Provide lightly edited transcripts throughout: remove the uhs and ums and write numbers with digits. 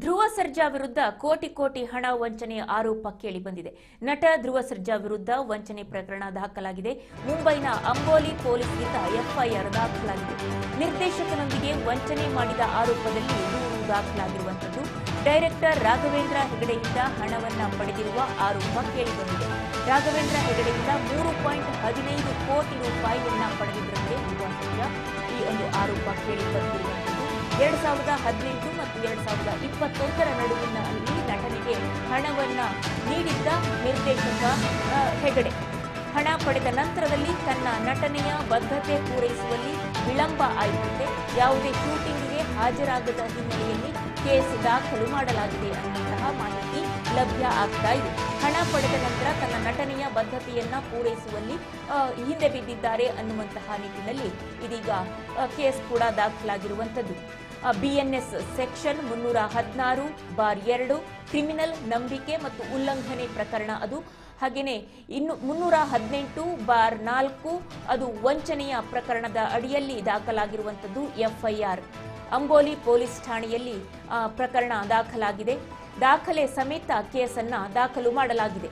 ಧ್ರುವ ಸರ್ಜಾ ವಿರುದ್ಧ ಕೋಟಿ ಹಣ ವಂಚನೆ ಆರೋಪ ಕೇಳಿಬಂದಿದೆ. ನಟ ಧ್ರುವ ಸರ್ಜಾ ವಿರುದ್ಧ ವಂಚನೆ ಪ್ರಕರಣ ದಾಖಲಾಗಿದೆ. ಮುಂಬೈನ ಅಂಬೋಲಿ ಪೊಲೀಸರಿಂದ ಎಫ್ಐಆರ್ ದಾಖಲಾಗಿದೆ. ನಿರ್ದೇಶಕನೊಂದಿಗೆ ವಂಚನೆ ಮಾಡಿದ ಆರೋಪದಲ್ಲಿ ದೂರು ದಾಖಲಾಗಿರುವಂತದ್ದು. ಡೈರೆಕ್ಟರ್ ರಾಘವೇಂದ್ರ ಹೆಗಡೆಯಿಂದ ಹಣವನ್ನ ಪಡೆದಿರುವ ಆರೋಪ ಕೇಳಿಬಂದಿದೆ. ರಾಘವೇಂದ್ರ ಹೆಗಡೆಯಿಂದ 3.15 ಕೋಟಿ ರೂಪಾಯಿಯನ್ನ ಪಡೆದಿದ್ದರಂತೆ ಧ್ರುವ ಸರ್ಜಾ. ಈ ಒಂದು ಆರೋಪ ಕೇಳಿಬಂದಿರುವಂತದ್ದು 2018 ಮತ್ತು 2021 ನಡುವಿನಲ್ಲಿ ನಟನಿಗೆ ಹಣವನ್ನ ನೀಡಿದ್ದ ನಿರ್ದೇಶಕ ಹೆಗಡೆ ಹಣ ಪಡೆದ ನಂತರದಲ್ಲಿ ತನ್ನ ನಟನೆಯ ಬದ್ಧತೆ ಪೂರೈಸುವಲ್ಲಿ ವಿಳಂಬ ಆಯಿತಂತೆ. ಯಾವುದೇ ಶೂಟಿಂಗ್ಗೆ ಹಾಜರಾಗದ ಹಿನ್ನೆಲೆಯಲ್ಲಿ ಕೇಸ್ ದಾಖಲು ಮಾಡಲಾಗಿದೆ ಅನ್ನುವಂತಹ ಮಾಹಿತಿ ಲಭ್ಯ ಆಗ್ತಾ ಇದೆ. ಹಣ ಪಡೆದ ನಂತರ ತನ್ನ ನಟನೆಯ ಬದ್ಧತೆಯನ್ನ ಪೂರೈಸುವಲ್ಲಿ ಹಿಂದೆ ಬಿದ್ದಿದ್ದಾರೆ ಅನ್ನುವಂತಹ ನಿಟ್ಟಿನಲ್ಲಿ ಇದೀಗ ಕೇಸ್ ಕೂಡ ದಾಖಲಾಗಿರುವಂತದ್ದು. BNS ಸೆಕ್ಷನ್ 316/2 ಕ್ರಿಮಿನಲ್ ನಂಬಿಕೆ ಮತ್ತು ಉಲ್ಲಂಘನೆ ಪ್ರಕರಣ ಅದು. ಹಾಗೆಯೇ ಇನ್ನು 318/4 ಅದು ವಂಚನೆಯ ಪ್ರಕರಣದ ಅಡಿಯಲ್ಲಿ ದಾಖಲಾಗಿರುವಂತದ್ದು FIR. ಅಂಬೋಲಿ ಪೊಲೀಸ್ ಠಾಣೆಯಲ್ಲಿ ಪ್ರಕರಣ ದಾಖಲಾಗಿದೆ. ದಾಖಲೆ ಸಮೇತ ಕೇಸನ್ನ ದಾಖಲು ಮಾಡಲಾಗಿದೆ.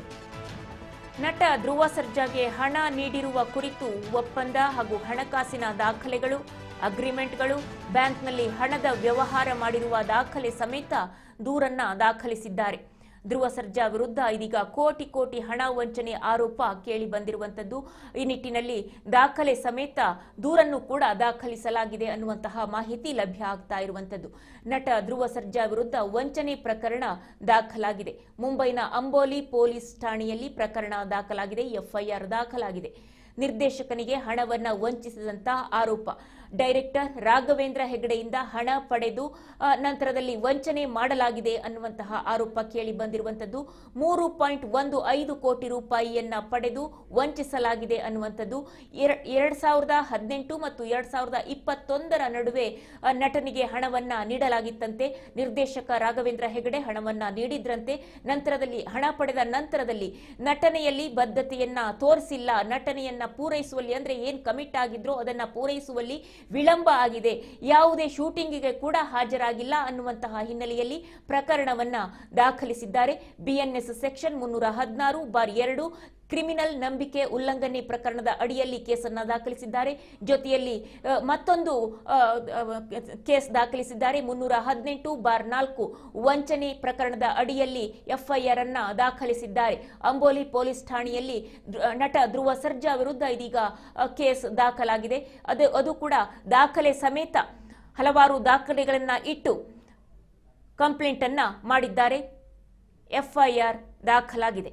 ನಟ ಧ್ರುವ ಸರ್ಜಾಗೆ ಹಣ ನೀಡಿರುವ ಕುರಿತು ಒಪ್ಪಂದ ಹಾಗೂ ಹಣಕಾಸಿನ ದಾಖಲೆಗಳು, ಅಗ್ರಿಮೆಂಟ್ಗಳು, ಬ್ಯಾಂಕ್ನಲ್ಲಿ ಹಣದ ವ್ಯವಹಾರ ಮಾಡಿರುವ ದಾಖಲೆ ಸಮೇತ ದೂರನ್ನ ದಾಖಲಿಸಿದ್ದಾರೆ. ಧ್ರುವ ಸರ್ಜಾ ವಿರುದ್ಧ ಇದೀಗ ಕೋಟಿ ಹಣ ವಂಚನೆ ಆರೋಪ ಕೇಳಿ ಬಂದಿರುವಂತದ್ದು. ಈ ನಿಟ್ಟಿನಲ್ಲಿ ದಾಖಲೆ ಸಮೇತ ದೂರನ್ನು ಕೂಡ ದಾಖಲಿಸಲಾಗಿದೆ ಅನ್ನುವಂತಹ ಮಾಹಿತಿ ಲಭ್ಯ ಆಗ್ತಾ ಇರುವಂತದ್ದು. ನಟ ಧ್ರುವ ಸರ್ಜಾ ವಿರುದ್ಧ ವಂಚನೆ ಪ್ರಕರಣ ದಾಖಲಾಗಿದೆ. ಮುಂಬೈನ ಅಂಬೋಲಿ ಪೊಲೀಸ್ ಠಾಣೆಯಲ್ಲಿ ಪ್ರಕರಣ ದಾಖಲಾಗಿದೆ. FIR ದಾಖಲಾಗಿದೆ. ನಿರ್ದೇಶಕನಿಗೆ ಹಣವನ್ನ ವಂಚಿಸಿದಂತಹ ಆರೋಪ. ಡೈರೆಕ್ಟರ್ ರಾಘವೇಂದ್ರ ಹೆಗಡೆಯಿಂದ ಹಣ ಪಡೆದು ನಂತರದಲ್ಲಿ ವಂಚನೆ ಮಾಡಲಾಗಿದೆ ಅನ್ನುವಂತಹ ಆರೋಪ ಕೇಳಿ ಬಂದಿರುವಂತದ್ದು. 3.15 ಕೋಟಿ ರೂಪಾಯಿಯನ್ನ ಪಡೆದು ವಂಚಿಸಲಾಗಿದೆ ಅನ್ನುವಂಥದ್ದು. 2018 ಮತ್ತು 2021 ನಡುವೆ ನಟನಿಗೆ ಹಣವನ್ನ ನೀಡಲಾಗಿತ್ತಂತೆ. ನಿರ್ದೇಶಕ ರಾಘವೇಂದ್ರ ಹೆಗಡೆ ಹಣವನ್ನ ನೀಡಿದ್ರಂತೆ. ನಂತರದಲ್ಲಿ ಹಣ ಪಡೆದ ನಂತರದಲ್ಲಿ ನಟನೆಯಲ್ಲಿ ಬದ್ಧತೆಯನ್ನ ತೋರಿಸಿಲ್ಲ, ನಟನೆಯನ್ನ ಪೂರೈಸುವಲ್ಲಿ ಅಂದ್ರೆ ಏನ್ ಕಮಿಟ್ ಆಗಿದ್ರೋ ಅದನ್ನ ಪೂರೈಸುವಲ್ಲಿ ವಿಳಂಬ ಆಗಿದೆ, ಯಾವುದೇ ಶೂಟಿಂಗಿಗೆ ಕೂಡ ಹಾಜರಾಗಿಲ್ಲ ಅನ್ನುವಂತಹ ಹಿನ್ನೆಲೆಯಲ್ಲಿ ಪ್ರಕರಣವನ್ನ ದಾಖಲಿಸಿದ್ದಾರೆ. BNS ಸೆಕ್ಷನ್ 316/2 ಕ್ರಿಮಿನಲ್ ನಂಬಿಕೆ ಉಲ್ಲಂಘನೆ ಪ್ರಕರಣದ ಅಡಿಯಲ್ಲಿ ಕೇಸನ್ನ ದಾಖಲಿಸಿದ್ದಾರೆ. ಜೊತೆಯಲ್ಲಿ ಮತ್ತೊಂದು ಕೇಸ್ ದಾಖಲಿಸಿದ್ದಾರೆ. 318/4 ವಂಚನೆ ಪ್ರಕರಣದ ಅಡಿಯಲ್ಲಿ FIR ಅನ್ನ ದಾಖಲಿಸಿದ್ದಾರೆ. ಅಂಬೋಲಿ ಪೊಲೀಸ್ ಠಾಣೆಯಲ್ಲಿ ನಟ ಧ್ರುವ ಸರ್ಜಾ ವಿರುದ್ಧ ಇದೀಗ ಕೇಸ್ ದಾಖಲಾಗಿದೆ. ಅದು ಕೂಡ ದಾಖಲೆ ಸಮೇತ ಹಲವಾರು ದಾಖಲೆಗಳನ್ನ ಇಟ್ಟು ಕಂಪ್ಲೇಂಟ್ ಅನ್ನ ಮಾಡಿದ್ದಾರೆ. FIR ದಾಖಲಾಗಿದೆ.